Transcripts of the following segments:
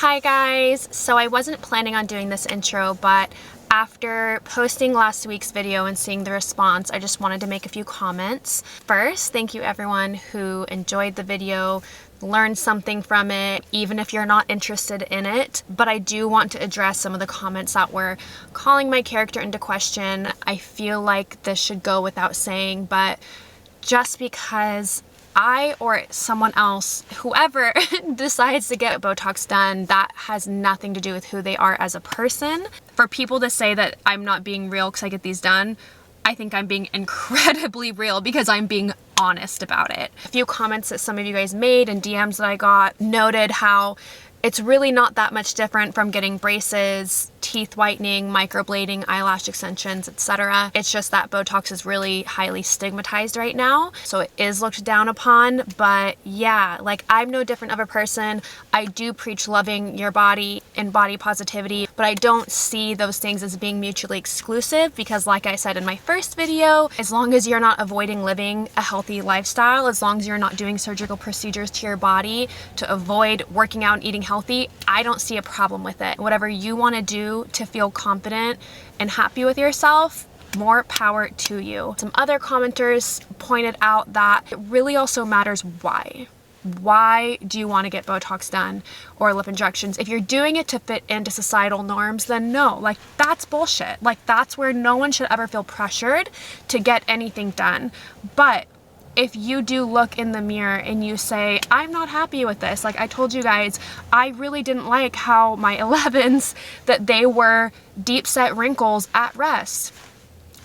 Hi guys! So I wasn't planning on doing this intro, but after posting last week's video and seeing the response, I just wanted to make a few comments. First, thank you everyone who enjoyed the video, learned something from it, even if you're not interested in it. But I do want to address some of the comments that were calling my character into question. I feel like this should go without saying, but just because I or someone else, whoever decides to get Botox done, that has nothing to do with who they are as a person. For people to say that I'm not being real because I get these done, I think I'm being incredibly real because I'm being honest about it. A few comments that some of you guys made and DMs that I got noted how it's really not that much different from getting braces, teeth whitening, microblading, eyelash extensions, etc. It's just that Botox is really highly stigmatized right now, so it is looked down upon. But yeah, like, I'm no different of a person. I do preach loving your body and body positivity, but I don't see those things as being mutually exclusive because, like I said in my first video, as long as you're not avoiding living a healthy lifestyle, as long as you're not doing surgical procedures to your body to avoid working out and eating healthy, I don't see a problem with it. Whatever you want to do to feel confident and happy with yourself, more power to you. Some other commenters pointed out that it really also matters why. Why do you want to get Botox done or lip injections? If you're doing it to fit into societal norms, then no, like, that's bullshit. Like, that's where no one should ever feel pressured to get anything done. But if you do look in the mirror and you say, I'm not happy with this, like I told you guys, I really didn't like how my 11s, that they were deep set wrinkles at rest.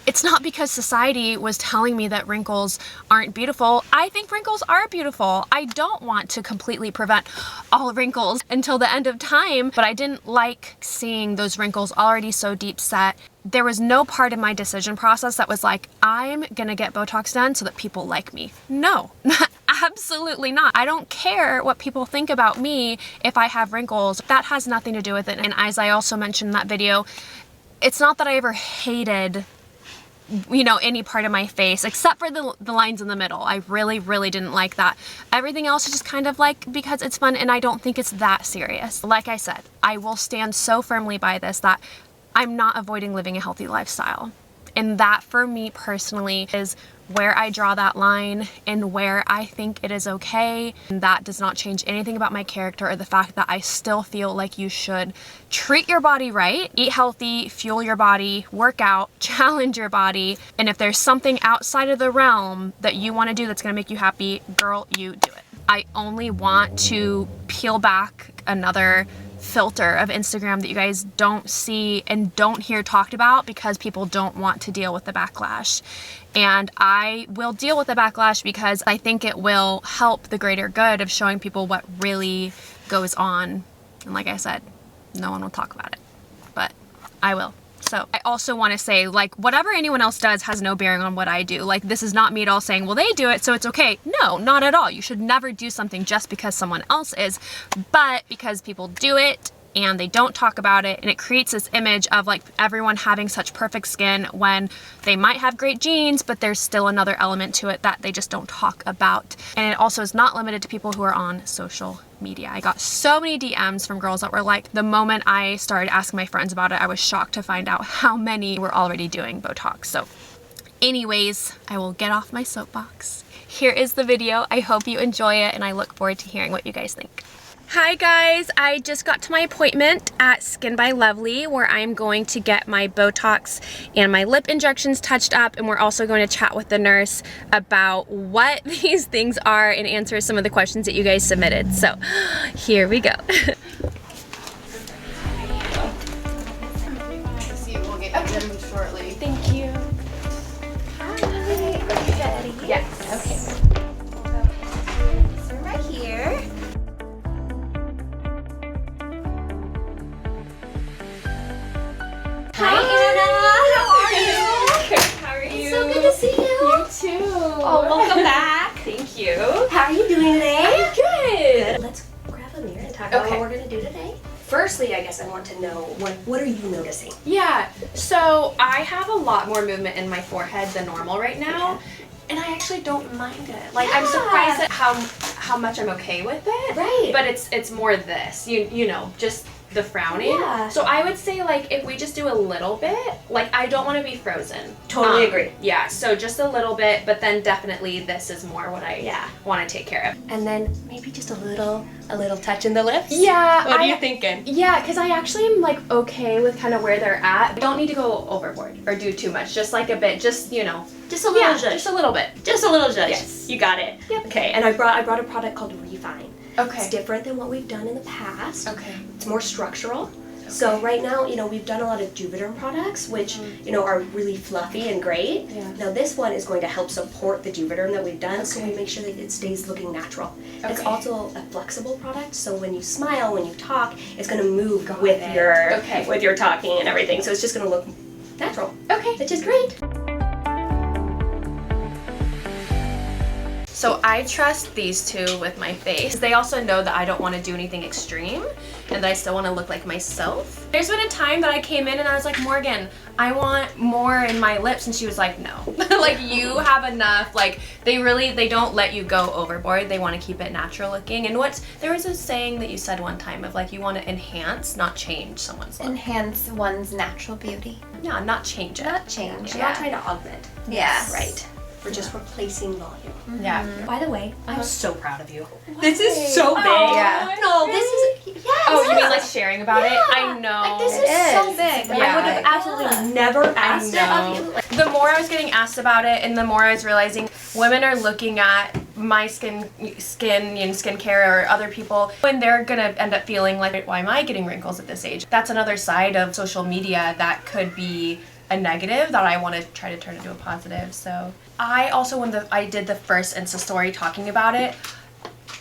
It's not because society was telling me that wrinkles aren't beautiful. I think wrinkles are beautiful. I don't want to completely prevent all wrinkles until the end of time, but I didn't like seeing those wrinkles already so deep set. There was no part of my decision process that was like, I'm gonna get Botox done so that people like me. No, absolutely not. I don't care what people think about me if I have wrinkles. That has nothing to do with it. And as I also mentioned in that video, it's not that I ever hated, you know, any part of my face except for the lines in the middle. I really didn't like that. Everything else is just kind of like because it's fun, and I don't think it's that serious. Like I said, I will stand so firmly by this that I'm not avoiding living a healthy lifestyle. And that, for me personally, is where I draw that line and where I think it is okay. And that does not change anything about my character or the fact that I still feel like you should treat your body right, eat healthy, fuel your body, work out, challenge your body. And if there's something outside of the realm that you want to do that's going to make you happy, girl, you do it. I only want to peel back another filter of Instagram that you guys don't see and don't hear talked about because people don't want to deal with the backlash. And I will deal with the backlash because I think it will help the greater good of showing people what really goes on. And like I said, no one will talk about it, but I will. So I also want to say, like, whatever anyone else does has no bearing on what I do. Like, this is not me at all saying, well, they do it, so it's okay. No, not at all. You should never do something just because someone else is, but because people do it and they don't talk about it, and it creates this image of like everyone having such perfect skin when they might have great genes, but there's still another element to it that they just don't talk about. And it also is not limited to people who are on social media. I got so many DMs from girls that were like, the moment I started asking my friends about it, I was shocked to find out how many were already doing Botox. So anyways, I will get off my soapbox. Here is the video. I hope you enjoy it, and I look forward to hearing what you guys think. Hi guys, I just got to my appointment at Skin by Lovely where I'm going to get my Botox and my lip injections touched up, and we're also going to chat with the nurse about what these things are and answer some of the questions that you guys submitted. So here we go. We'll get them shortly. Thank you. Hi. Are you ready? Yes. Okay. We'll go ahead. So right here. Hi, Anna. How are you? How are you? It's so good to see you. You too. Oh, welcome back. Thank you. How are you doing today? Good. Let's grab a mirror and talk about what we're going to do today. Firstly, I guess I want to know, what are you noticing? Yeah, so I have a lot more movement in my forehead than normal right now. Okay. And I actually don't mind it. Like, I'm surprised at how how much I'm okay with it. Right. But it's more this, you know, just the frowning. Yeah. So I would say, like, if we just do a little bit, like, I don't want to be frozen. Totally agree. Yeah, so just a little bit, but then definitely this is more what I want to take care of. And then maybe just a little touch in the lips. Yeah. What are you thinking? Yeah, because I actually am, like, okay with kind of where they're at. I don't need to go overboard or do too much. Just, like, a bit. Just, you know. Just a little just a little bit. Just a little zhuzh. Yes. You got it. Yep. Okay, and I brought a product called Refine. Okay. It's different than what we've done in the past. Okay. It's more structural. So right now, you know, we've done a lot of Juvederm products, which, you know, are really fluffy and great. Yeah. Now this one is going to help support the Juvederm that we've done, so we make sure that it stays looking natural. It's also a flexible product, so when you smile, when you talk, it's going to move with your talking and everything. So it's just going to look natural. Okay. Which is great. So I trust these two with my face. They also know that I don't want to do anything extreme and that I still want to look like myself. There's been a time that I came in and I was like, Morgan, I want more in my lips, and she was like, no. Like, you have enough. Like, they don't let you go overboard. They want to keep it natural looking. And there was a saying that you said one time of, like, you want to enhance, not change someone's look. Enhance one's natural beauty. Yeah, not change it. Not change. We're not trying to augment. Yeah. Right. We're just replacing volume. Yeah. By the way, I'm so proud of you. Why? This is so big. Yeah. No, this is, yes. Oh, you mean like sharing about it? I know. Like, this It is so is. big. Yeah. I would have absolutely never asked it of you. Like, The more I was getting asked about it, and the more I was realizing women are looking at my skin and skincare or other people, and they're gonna end up feeling like, why am I getting wrinkles at this age? That's another side of social media that could be a negative that I want to try to turn into a positive. So I also, when I did the first Insta story talking about it,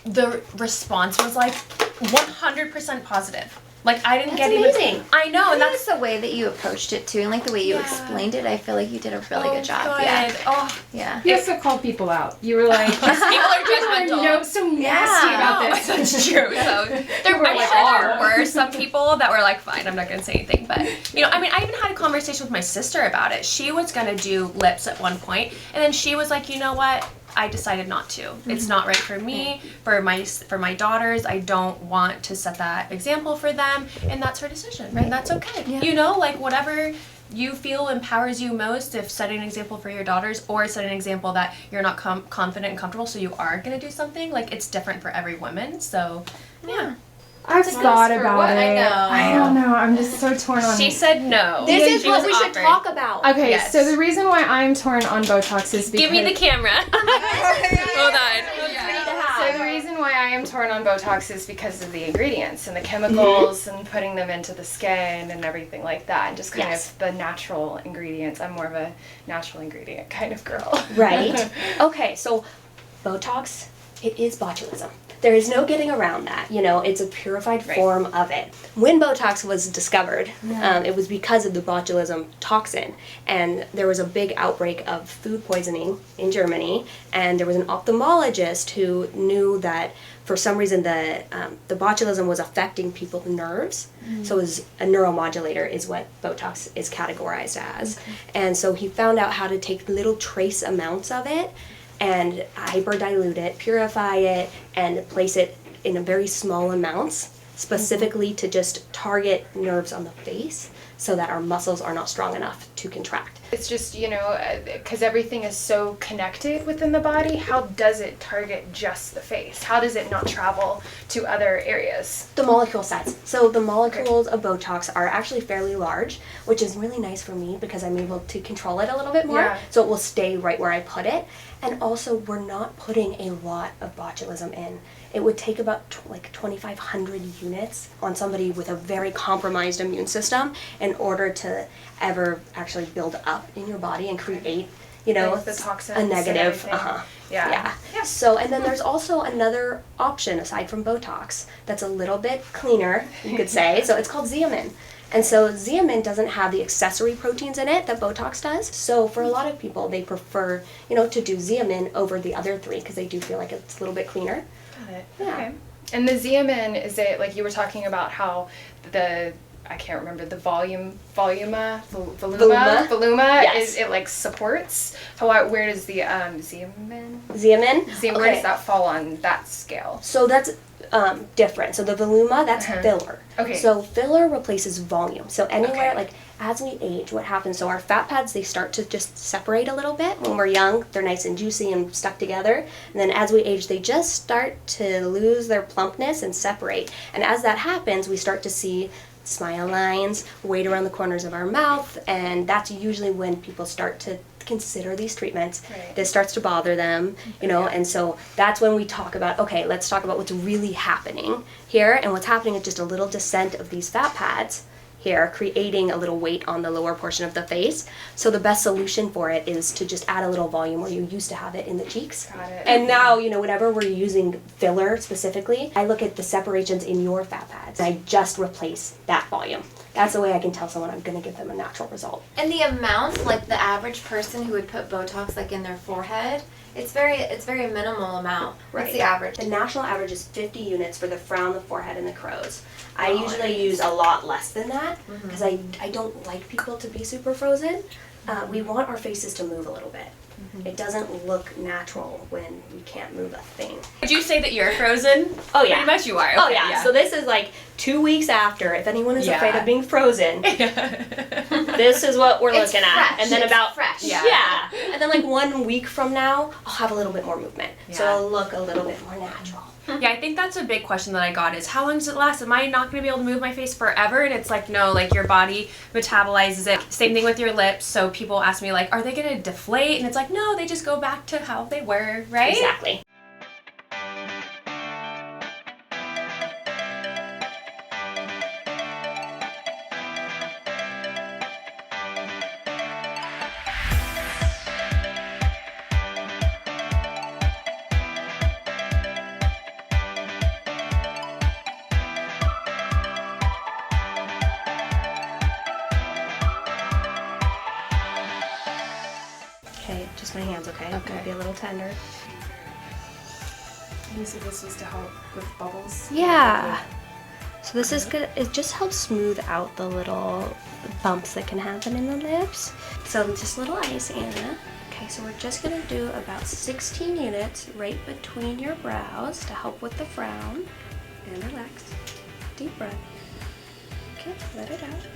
the response was like 100% positive. Like, I didn't That's get amazing. even. I know, and That's the way that you approached it too, and like the way you explained it. I feel like you did a really good job. Good. Yeah. Oh, Yeah. You also called people out. You were like, people are judgmental. no, so nasty about this. That's true. So there were some people that were like, fine, I'm not gonna say anything. But you know, I mean, I even had a conversation with my sister about it. She was gonna do lips at one point, and then she was like, you know what? I decided not to. It's not right for me, for my daughters. I don't want to set that example for them, and that's her decision, and that's okay. Yeah. You know, like, whatever you feel empowers you most, if setting an example for your daughters or setting an example that you're not confident and comfortable, so you are gonna do something, like, it's different for every woman. So yeah. I've thought about it. I know. I don't know. I'm just so torn on. She said no. this is She what was we should offered. talk about. Okay, Yes. so the reason why I'm torn on Botox is because Give me the camera. Hold on. So the reason why I am torn on Botox is because of the ingredients and the chemicals and putting them into the skin and everything like that, and just kind of the natural ingredients. I'm more of a natural ingredient kind of girl. Right. Okay, so Botox, it is botulism. There is no getting around that. You know, it's a purified form of it. When Botox was discovered, it was because of the botulism toxin. And there was a big outbreak of food poisoning in Germany. And there was an ophthalmologist who knew that for some reason the botulism was affecting people's nerves. So it was a neuromodulator is what Botox is categorized as. And so he found out how to take little trace amounts of it and hyperdilute it, purify it, and place it in a very small amounts, specifically to just target nerves on the face so that our muscles are not strong enough to contract. It's just, you know, because everything is so connected within the body, how does it target just the face? How does it not travel to other areas? The molecule size. So the molecules of Botox are actually fairly large, which is really nice for me because I'm able to control it a little bit more. Yeah. So it will stay right where I put it. And also, we're not putting a lot of botulism in. It would take about 2,500 units on somebody with a very compromised immune system in order to ever actually build up in your body and create, you know, Like the toxins a and negative. everything. Yeah. So, and then there's also another option aside from Botox that's a little bit cleaner, you could say. So it's called Xeomin. And so Xeomin doesn't have the accessory proteins in it that Botox does. So for a lot of people, they prefer, you know, to do Xeomin over the other three because they do feel like it's a little bit cleaner. Got it. Yeah. Okay. And the Xeomin, is it, like you were talking about how the I can't remember the voluma, Yes. is it like supports? Where does the Xeomin? Xeomin? Where does that fall on that scale? So that's different. So the voluma, that's filler. Okay. So filler replaces volume. So anywhere, Okay. like as we age, what happens? So our fat pads, they start to just separate a little bit. When we're young, they're nice and juicy and stuck together. And then as we age, they just start to lose their plumpness and separate. And as that happens, we start to see smile lines, weight around the corners of our mouth, and that's usually when people start to consider these treatments. Right. This starts to bother them, you know, and so that's when we talk about, okay, let's talk about what's really happening here, and what's happening is just a little descent of these fat pads here, creating a little weight on the lower portion of the face. So the best solution for it is to just add a little volume where you used to have it in the cheeks. Got it. And now, you know, whenever we're using filler specifically, I look at the separations in your fat pads. I just replace that volume. That's the way I can tell someone I'm going to give them a natural result. And the amount, like the average person who would put Botox like in their forehead, it's very minimal amount. What's the average? The national average is 50 units for the frown, the forehead, and the crow's. I usually use a lot less than that because I don't like people to be super frozen. We want our faces to move a little bit. It doesn't look natural when we can't move a thing. Would you say that you're frozen? Oh yeah. Pretty much you are. Oh Okay, yeah. So this is like 2 weeks after. If anyone is afraid of being frozen, this is what we're It's looking at. fresh. And then It's about fresh. Yeah. And then like 1 week from now, I'll have a little bit more movement. So Yeah. it'll look a little bit more natural. Yeah, I think that's a big question that I got is how long does it last? Am I not going to be able to move my face forever? And it's like, no, like your body metabolizes it. Same thing with your lips. So people ask me like, are they going to deflate? And it's like, no, they just go back to how they were, right? Exactly. Okay, just my hands, okay? Okay. Might be a little tender. You said this was to help with bubbles? Yeah. So this is good. It just helps smooth out the little bumps that can happen in the lips. So just little ice, Anna. Okay, so we're just gonna do about 16 units right between your brows to help with the frown. And relax. Deep breath. Okay, let it out.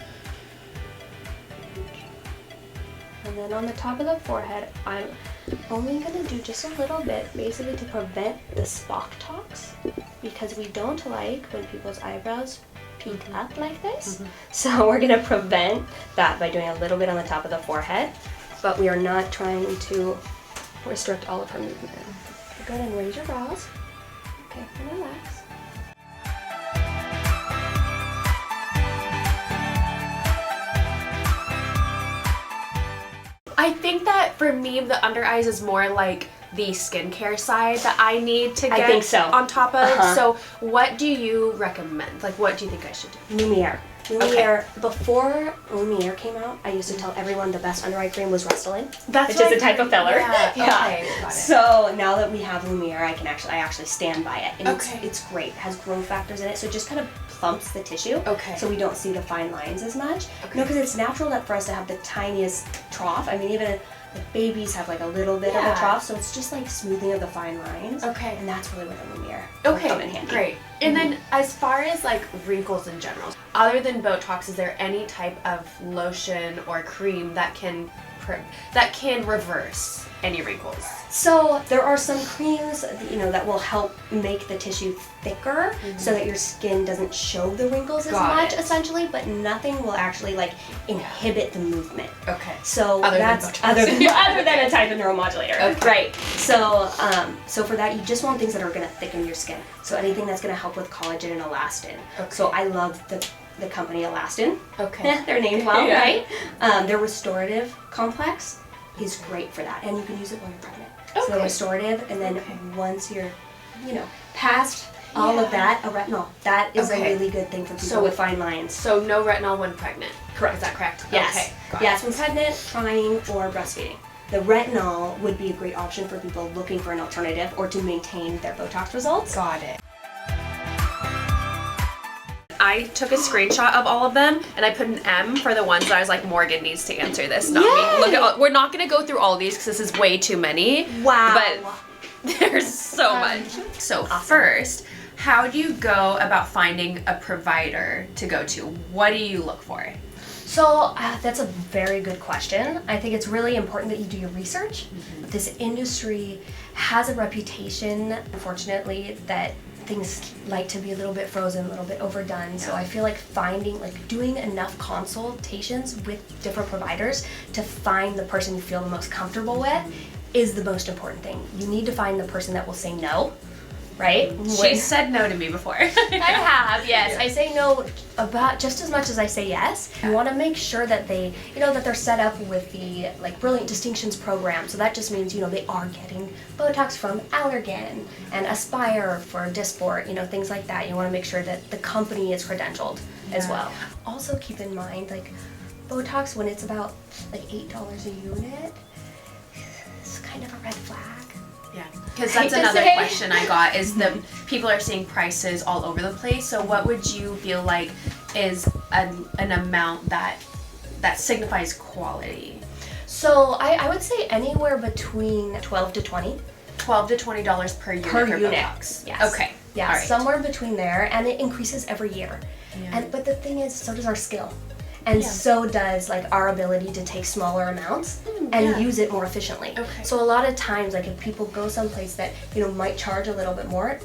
And then on the top of the forehead, I'm only going to do just a little bit, basically to prevent the Botox, because we don't like when people's eyebrows peek up like this. So we're going to prevent that by doing a little bit on the top of the forehead, but we are not trying to restrict all of her movement. Go ahead and raise your brows. Okay, and relax. I think that for me, the under eyes is more like the skincare side that I need to get think so. on top of. So what do you recommend? Like, what do you think I should do? Lumiere. Lumiere, before Lumiere came out, I used to tell everyone the best under eye cream was Restylane. That's which what is a I type of filler. Yeah. Okay, got it. So now that we have Lumiere, I actually stand by it. And Okay. it's great. It has growth factors in it, so it just kind of plumps the tissue. Okay. So we don't see the fine lines as much. Okay. No, because it's natural that for us to have the tiniest trough. I mean, even like babies have like a little bit of Yeah. a trough, so it's just like smoothing of the fine lines. Okay. And that's really where the Lumiere will Okay, come in handy. great. And then as far as like wrinkles in general, other than Botox, is there any type of lotion or cream that can reverse any wrinkles? So there are some creams, that will help make the tissue thicker so that your skin doesn't show the wrinkles as Got much, it. essentially, but nothing will actually like inhibit the movement. Okay. So Other than that's Botox. other than a type of neuromodulator. Okay. Right. So so for that you just want things that are gonna thicken your skin. So anything that's gonna help with collagen and elastin. Okay. So I love the company Elastin. Okay. They're named well, Yeah. right? Their restorative complex is great for that. And you can use it while you're pregnant. So Okay. restorative, and then once you're, past all of that, a retinol. That is a Okay. really good thing for people So- with fine lines. So no retinol when pregnant. Correct. Is that correct? Yes. Okay. Got Yes, it. when pregnant, trying, or breastfeeding. The retinol would be a great option for people looking for an alternative or to maintain their Botox results. Got it. I took a screenshot of all of them and I put an M for the ones that I was like, Morgan needs to answer this, not me. Look at all, we're not gonna go through all of these because this is way too many. Wow. But there's so much. So first, how do you go about finding a provider to go to? What do you look for? So that's a very good question. I think it's really important that you do your research. This industry has a reputation, unfortunately, that things like to be a little bit frozen, a little bit overdone. So I feel like doing enough consultations with different providers to find the person you feel the most comfortable with is the most important thing. You need to find the person that will say no, right? She said no to me before. I have, yes. I say no about just as much as I say yes. You want to make sure that they, that they're set up with the Brilliant Distinctions program. So that just means, they are getting Botox from Allergan and Aspire for Dysport, things like that. You want to make sure that the company is credentialed as well. Also keep in mind, Botox, when it's about $8 a unit, it's kind of a red flag. Yeah, because that's another question I got is the people are seeing prices all over the place. So what would you feel like is an amount that signifies quality? So I would say anywhere between $12 to $20. $12 to $20 per unit for Botox. Yes. Okay. Yeah, all right. Somewhere between there, and it increases every year. Yeah. But the thing is, so does our skill. And so does our ability to take smaller amounts and use it more efficiently. Okay. So a lot of times, if people go someplace that might charge a little bit more,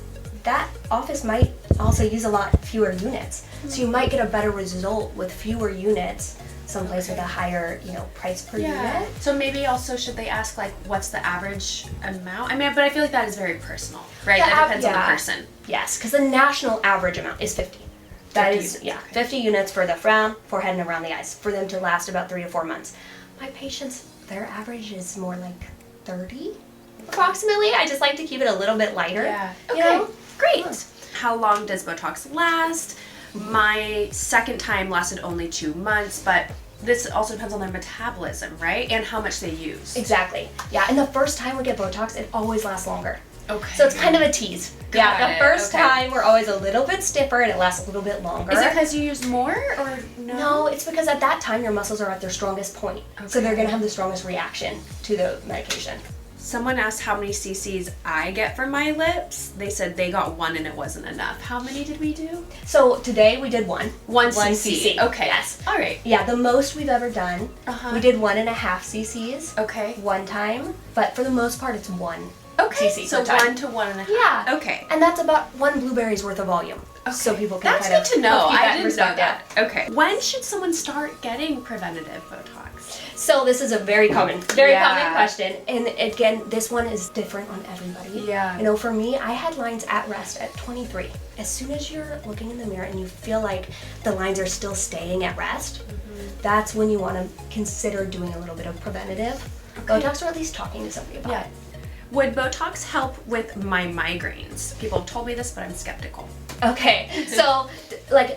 that office might also use a lot fewer units. So you might get a better result with fewer units someplace with a higher price per unit. So maybe also should they ask what's the average amount? I mean, but I feel like that is very personal, right? That depends on the person. Yes, because the national average amount is 50. That is, 50 units for the frown, forehead, and around the eyes for them to last about 3 to 4 months. My patients, their average is more like 30, approximately. I just like to keep it a little bit lighter. Yeah. Okay. Great. How long does Botox last? My second time lasted only 2 months, but this also depends on their metabolism, right? And how much they use. Exactly. Yeah, and the first time we get Botox, it always lasts longer. Okay. So it's kind of a tease. Got the first time we're always a little bit stiffer and it lasts a little bit longer. Is it because you use more or no? No, it's because at that time your muscles are at their strongest point. Okay. So they're going to have the strongest reaction to the medication. Someone asked how many cc's I get for my lips. They said they got 1 and it wasn't enough. How many did we do? So today we did 1. 1 cc. Okay. Yes. All right. Yeah, the most we've ever done. We did 1.5 cc's. Okay. One time, but for the most part it's 1. Okay, cc so per time. 1 to 1.5. Yeah. Okay. And that's about 1 blueberry's worth of volume. Okay. So people can That's kind good to know. keep I didn't know perspective. that. Okay. When should someone start getting preventative Botox? So this is a very common question. And again, this one is different on everybody. Yeah. For me, I had lines at rest at 23. As soon as you're looking in the mirror and you feel like the lines are still staying at rest, that's when you want to consider doing a little bit of preventative Botox, or at least talking to somebody about it. Would Botox help with my migraines? People have told me this, but I'm skeptical. Okay, so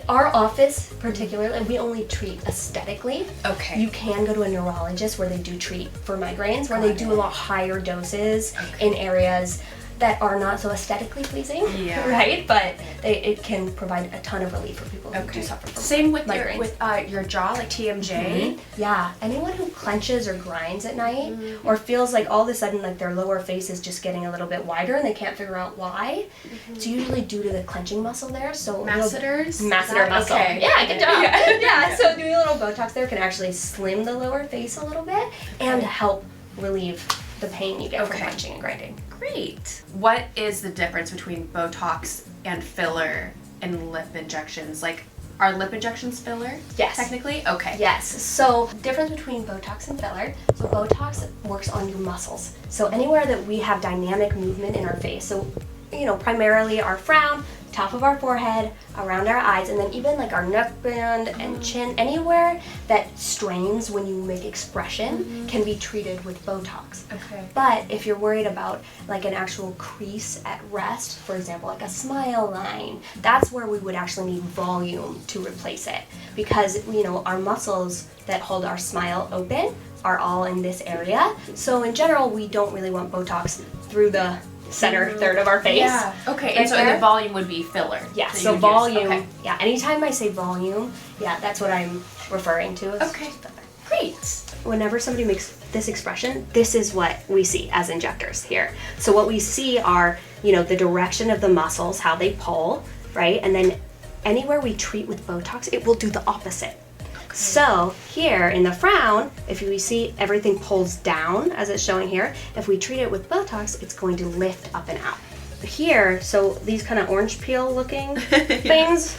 our office particularly, we only treat aesthetically. Okay. You can go to a neurologist where they do treat for migraines, where they do a lot higher doses in areas that are not so aesthetically pleasing, right? But it can provide a ton of relief for people who do suffer from Same with migraines. your jaw, like TMJ. Yeah, anyone who clenches or grinds at night or feels like all of a sudden their lower face is just getting a little bit wider and they can't figure out why, it's usually due to the clenching muscle there. So masseters? Masseter muscle. Okay. Yeah, good job. Yeah, so doing a little Botox there can actually slim the lower face a little bit and help relieve the pain you get from clenching and grinding. Great. What is the difference between Botox and filler and lip injections? Are lip injections filler? Yes. Technically? Okay. Yes. So, difference between Botox and filler. So, Botox works on your muscles. So, anywhere that we have dynamic movement in our face. So, primarily our frown, top of our forehead, around our eyes, and then even our neckband and chin, anywhere that strains when you make expression can be treated with Botox. Okay. But if you're worried about an actual crease at rest, for example, a smile line, that's where we would actually need volume to replace it. Because, our muscles that hold our smile open are all in this area. So in general, we don't really want Botox through the center third of our face. Yeah. Okay. Right And so there. the volume would be filler. Yeah, that you so would volume, use. Okay. yeah, anytime I say volume, yeah, that's what I'm referring to as Okay. filler. Great. Whenever somebody makes this expression, this is what we see as injectors here. So what we see are, you know, the direction of the muscles, how they pull, right? And then anywhere we treat with Botox, it will do the opposite. So here in the frown, if we see everything pulls down as it's showing here, if we treat it with Botox, it's going to lift up and out. Here, so these kind of orange peel looking things,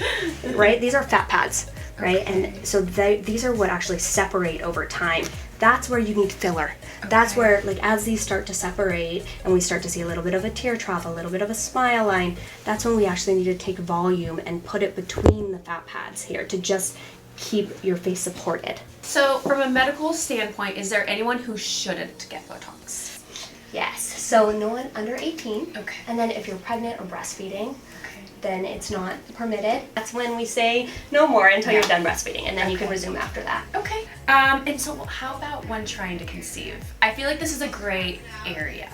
right? These are fat pads, right? And so these are what actually separate over time. That's where you need filler. That's where, like, as these start to separate and we start to see a little bit of a tear trough, a little bit of a smile line, that's when we actually need to take volume and put it between the fat pads here to just keep your face supported. So from a medical standpoint, is there anyone who shouldn't get Botox? Yes. So no one under 18. Okay. And then if you're pregnant or breastfeeding, Okay. then it's not permitted. That's when we say no more until you're done breastfeeding, and then you can resume after that. Okay. And so how about when trying to conceive? I feel like this is a great area.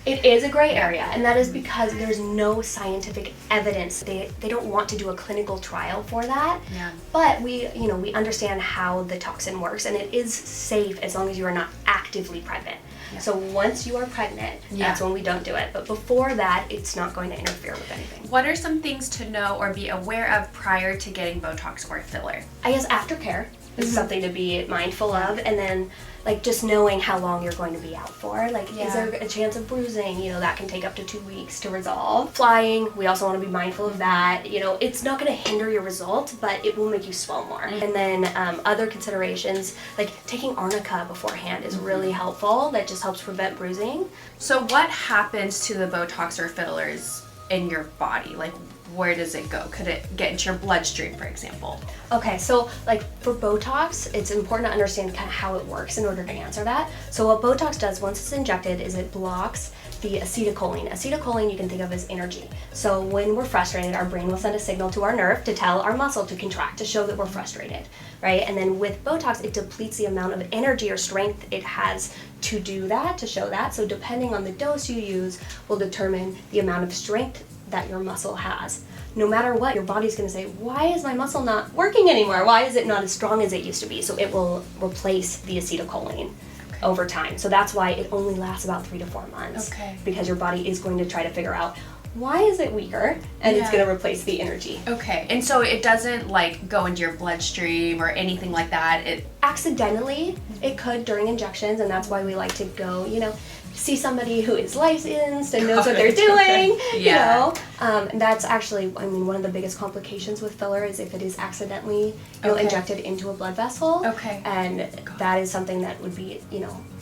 It is a gray area, and that is because there's no scientific evidence. They don't want to do a clinical trial for that. Yeah. But we understand how the toxin works, and it is safe as long as you are not actively pregnant. Yeah. So once you are pregnant, that's when we don't do it. But before that, it's not going to interfere with anything. What are some things to know or be aware of prior to getting Botox or filler? I guess aftercare is something to be mindful of, and then like just knowing how long you're going to be out for. Like, is there a chance of bruising? You know, that can take up to 2 weeks to resolve. Flying, we also want to be mindful of that. You know, it's not going to hinder your result, but it will make you swell more. And then other considerations, like taking arnica beforehand is really helpful. That just helps prevent bruising. So what happens to the Botox or fillers in your body? Like, where does it go? Could it get into your bloodstream, for example? Okay, so like for Botox, it's important to understand kind of how it works in order to answer that. So what Botox does once it's injected is it blocks the acetylcholine. Acetylcholine you can think of as energy. So when we're frustrated, our brain will send a signal to our nerve to tell our muscle to contract, to show that we're frustrated, right? And then with Botox, it depletes the amount of energy or strength it has to do that, to show that. So depending on the dose you use will determine the amount of strength that your muscle has. No matter what, your body's going to say, why is my muscle not working anymore? Why is it not as strong as it used to be? So it will replace the acetylcholine over time. So that's why it only lasts about 3 to 4 months. Okay. Because your body is going to try to figure out, why is it weaker? And it's going to replace the energy. Okay. And so it doesn't like go into your bloodstream or anything like that? Accidentally, it could during injections, and that's why we like to go, see somebody who is licensed and knows what they're doing, you know. And that's actually, one of the biggest complications with filler is if it is accidentally, injected into a blood vessel. Okay. And that is something that would be,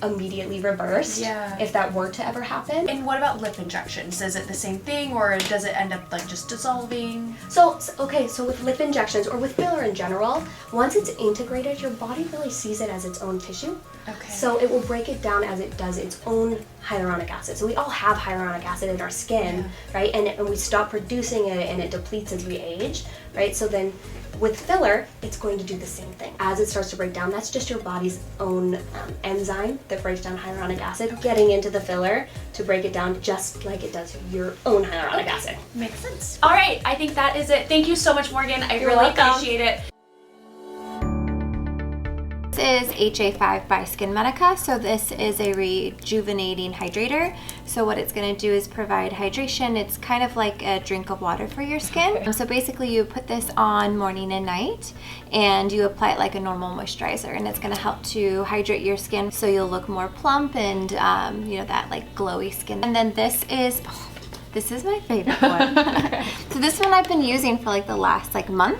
immediately reversed if that were to ever happen. And what about lip injections? Is it the same thing, or does it end up like just dissolving? So with lip injections or with filler in general, once it's integrated, your body really sees it as its own tissue. Okay. So it will break it down as it does its own hyaluronic acid. So we all have hyaluronic acid in our skin, right? And we stop producing it, and it depletes as we age, right? So then with filler, it's going to do the same thing. As it starts to break down, that's just your body's own enzyme that breaks down hyaluronic acid, getting into the filler to break it down just like it does your own hyaluronic acid. Makes sense. All right, I think that is it. Thank you so much, Morgan. I You're really welcome. appreciate it. This is HA5 by Skin Medica. So this is a rejuvenating hydrator. So what it's going to do is provide hydration. It's kind of like a drink of water for your skin. So basically you put this on morning and night, and you apply it like a normal moisturizer, and it's going to help to hydrate your skin so you'll look more plump and that like glowy skin. And then this is my favorite one. So this one I've been using for like the last month.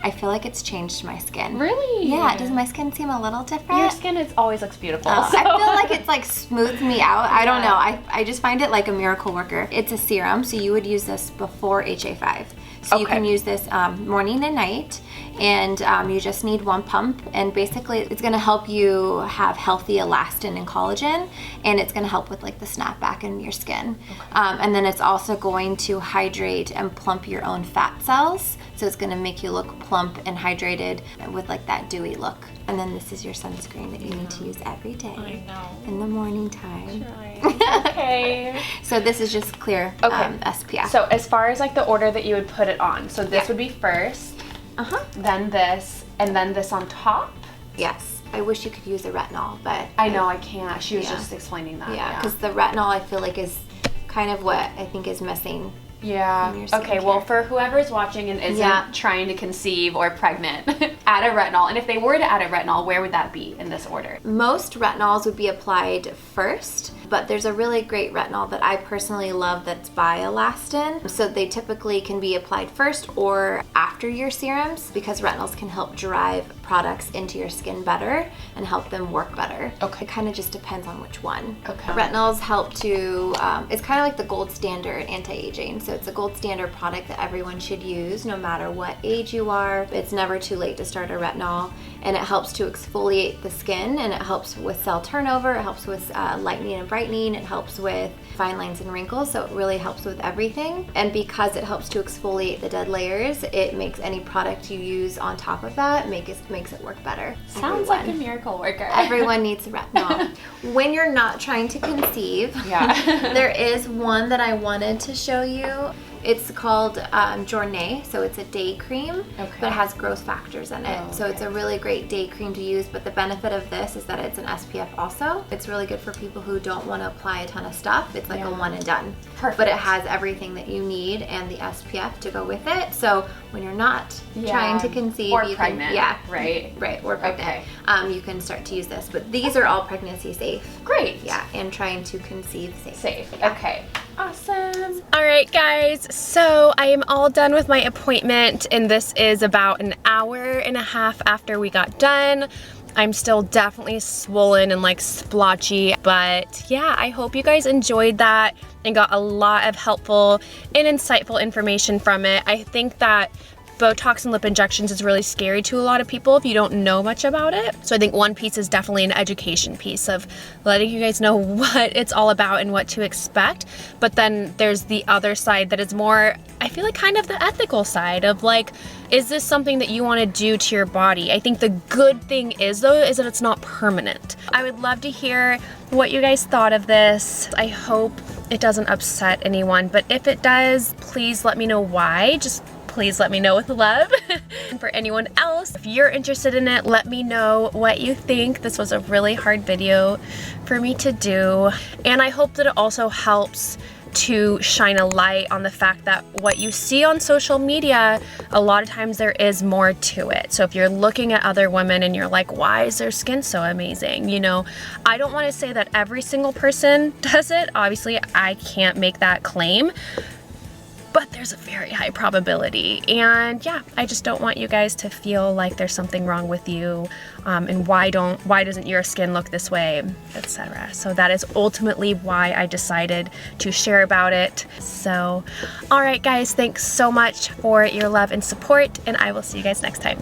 I feel like it's changed my skin. Really? Yeah, does my skin seem a little different? Your skin always looks beautiful. I so. feel like it's like smoothed me out. I don't know. I just find it like a miracle worker. It's a serum, so you would use this before HA5. So you can use this morning and night, and you just need 1 pump, and basically it's going to help you have healthy elastin and collagen, and it's going to help with like the snapback in your skin. And then it's also going to hydrate and plump your own fat cells So it's gonna make you look plump and hydrated with like that dewy look. And then this is your sunscreen that you need to use every day. I know. In the morning time. Okay. So this is just clear SPF. So as far as like the order that you would put it on, so this would be first, then this, and then this on top? Yes. I wish you could use a retinol, but I know I can't. She was just explaining that. Yeah, because the retinol I feel like is kind of what I think is missing. Yeah. Okay, well, for whoever's watching and isn't trying to conceive or pregnant, add a retinol. And if they were to add a retinol, where would that be in this order? Most retinols would be applied first, but there's a really great retinol that I personally love that's by Elastin. So they typically can be applied first or after your serums because retinols can help drive products into your skin better and help them work better. Okay. It kind of just depends on which one. Okay. Retinols help to, it's kind of like the gold standard anti-aging. So it's a gold standard product that everyone should use no matter what age you are. It's never too late to start a retinol, and it helps to exfoliate the skin, and it helps with cell turnover, it helps with lightening and brightening, it helps with fine lines and wrinkles, so it really helps with everything. And because it helps to exfoliate the dead layers, it makes any product you use on top of that makes it work better. Sounds like a miracle worker. Everyone needs retinol. When you're not trying to conceive, there is one that I wanted to show you. It's called Journée, so it's a day cream, but it has growth factors in it. So it's a really great day cream to use, but the benefit of this is that it's an SPF also. It's really good for people who don't want to apply a ton of stuff. It's like a one and done. Perfect. But it has everything that you need and the SPF to go with it. So when you're not trying to conceive, or you pregnant, right, or pregnant, you can start to use this. But these are all pregnancy safe. Great. Yeah, and trying to conceive safe. Okay. Awesome. All right, guys, so I am all done with my appointment, and this is about an hour and a half after we got done. I'm still definitely swollen and like splotchy, but yeah, I hope you guys enjoyed that and got a lot of helpful and insightful information from it. I think that Botox and lip injections is really scary to a lot of people if you don't know much about it. So I think one piece is definitely an education piece of letting you guys know what it's all about and what to expect. But then there's the other side that is more, I feel like kind of the ethical side of like, is this something that you want to do to your body? I think the good thing is though, is that it's not permanent. I would love to hear what you guys thought of this. I hope it doesn't upset anyone, but if it does, please let me know why. Just please let me know with love. And for anyone else, if you're interested in it, let me know what you think. This was a really hard video for me to do. And I hope that it also helps to shine a light on the fact that what you see on social media, a lot of times there is more to it. So if you're looking at other women and you're like, why is their skin so amazing? You know, I don't want to say that every single person does it. Obviously, I can't make that claim, but there's a very high probability. And yeah, I just don't want you guys to feel like there's something wrong with you, and why doesn't your skin look this way, etc. So that is ultimately why I decided to share about it. So, all right guys, thanks so much for your love and support, and I will see you guys next time.